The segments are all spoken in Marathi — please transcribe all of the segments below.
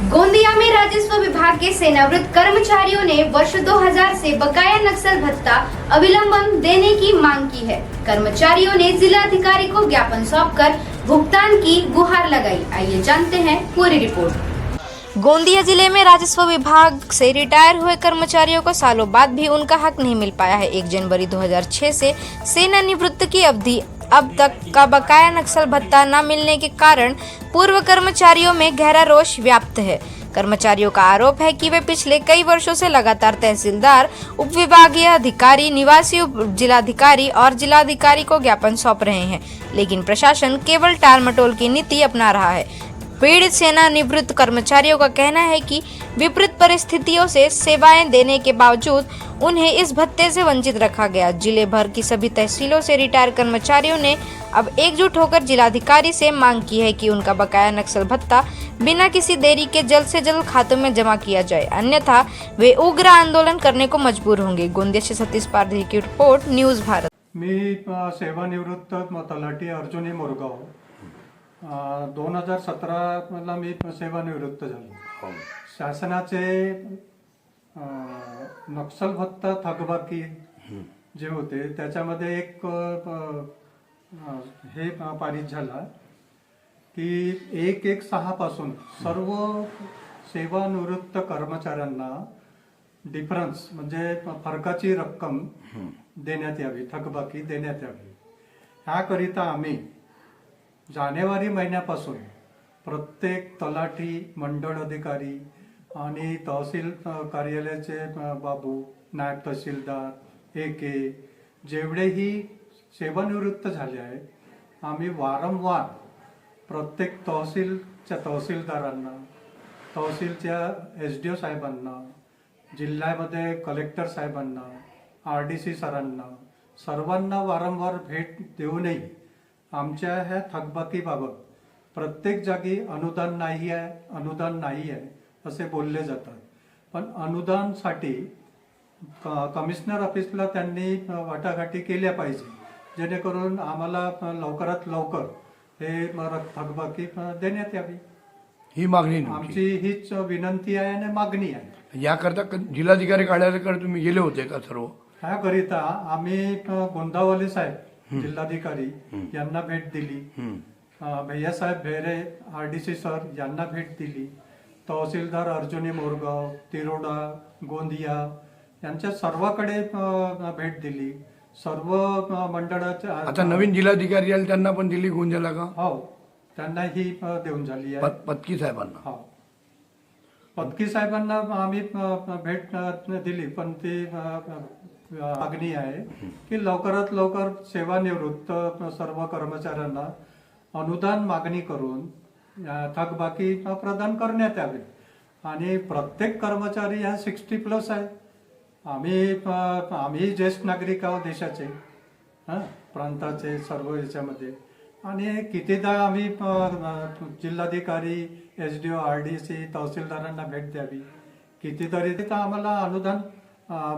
गोंदिया में राजस्व विभाग के सेवानिवृत्त कर्मचारियों ने वर्ष 2000 से बकाया नक्सल भत्ता अविलंबन देने की मांग की है। कर्मचारियों ने जिलाधिकारी को ज्ञापन सौंपकर भुगतान की गुहार लगाई। आइए जानते हैं पूरी रिपोर्ट। गोंदिया जिले में राजस्व विभाग से रिटायर हुए कर्मचारियों को सालों बाद भी उनका हक नहीं मिल पाया है। 1 जनवरी 2006 से सेवानिवृत्ति की अवधि अब तक का बकाया नक्सल भत्ता न मिलने के कारण पूर्व कर्मचारियों में गहरा रोष व्याप्त है। कर्मचारियों का आरोप है कि वे पिछले कई वर्षों से लगातार तहसीलदार, उपविभागीय अधिकारी, निवासी उप जिलाधिकारी और जिलाधिकारी को ज्ञापन सौंप रहे हैं, लेकिन प्रशासन केवल टालमटोल की नीति अपना रहा है। पीड़ित सेवानिवृत्त कर्मचारियों का कहना है कि विपरीत परिस्थितियों से सेवाएं देने के बावजूद उन्हें इस भत्ते से वंचित रखा गया। जिले भर की सभी तहसीलों से रिटायर कर्मचारियों ने अब एकजुट होकर जिलाधिकारी से मांग की है कि उनका बकाया नक्सल भत्ता बिना किसी देरी के जल्द से जल्द खातों में जमा किया जाए, अन्यथा वे उग्र आंदोलन करने को मजबूर होंगे। गोंदिया से सतीश पारधी की रिपोर्ट, न्यूज भारत। मी सेवानिवृत्त तलाठी अर्जुनी मोरगाव 2017 ला मी सेवानिवृत्त झालो। शासनाचे नक्सल भत्ता थकबाकी जे होते त्याच्यामध्ये एक हे पारित झाला की 1/1/6 पासून सर्व सेवानिवृत्त कर्मचाऱ्यांना डिफरन्स म्हणजे फरकाची रक्कम देण्यात यावी, थकबाकी देण्यात यावी। ह्याकरिता आम्ही जानेवारी महिन्यापासून प्रत्येक तलाठी, मंडळ अधिकारी आणि तहसील कार्यालयाचे बाबू, नायब तहसीलदार, जेवढेही सेवानिवृत्त झाले आहेत, आम्ही वारंवार प्रत्येक तहसीलच्या तहसीलदारांना, तहसीलच्या SDO साहेबांना, जिल्ह्यामध्ये कलेक्टर साहेबांना, RDC सरांना, सर्वांना वारंवार भेट देऊनही आमच्या ह्या थकबाकीबाबत प्रत्येक जागी अनुदान नाही आहे असे बोलले जातात। पण अनुदानसाठी कमिशनर ऑफिसला त्यांनी वाटाघाटी केल्या पाहिजे, जेणेकरून आम्हाला लवकरात लवकर हे थकबाकी देण्यात यावी। ही मागणी आमची हीच विनंती आहे आणि मागणी आहे। याकरता जिल्हाधिकारी कार्यालयाकडे तुम्ही गेले होते का सर्व? ह्याकरिता आम्ही गोंदावले साहेब जिल्हाधिकारी यांना भेट दिली, भैयासाहेब भेरे RDC सर यांना भेट दिली, तहसीलदार अर्जुनी मोरगाव, तिरोडा, गोंदिया यांच्या सर्वांकडे भेट दिली। सर्व मंडळाच्या आता नवीन जिल्हाधिकारी आले त्यांना पण दिली गोंदियाला का? हो, त्यांना ही देऊन झाली आहे। पत्की साहेबांना? हो, पत्की साहेबांना आम्ही भेट दिली, पण ती मागणी आहे की लवकरात लवकर सेवानिवृत्त सर्व कर्मचाऱ्यांना अनुदान मागणी करून थकबाकी प्रदान करण्यात यावे। आणि प्रत्येक कर्मचारी हा 60+ आहे। आम्ही ज्येष्ठ नागरिक आहोत देशाचे, प्रांताचे, सर्व याच्यामध्ये। आणि कितीदा आम्ही जिल्हाधिकारी, SDO, RDC, तहसीलदारांना भेट द्यावी, कितीतरी तिथं आम्हाला अनुदान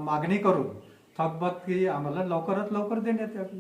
मागणी करून थकबाकी आम्हाला लवकरात लवकर देण्यात यावी।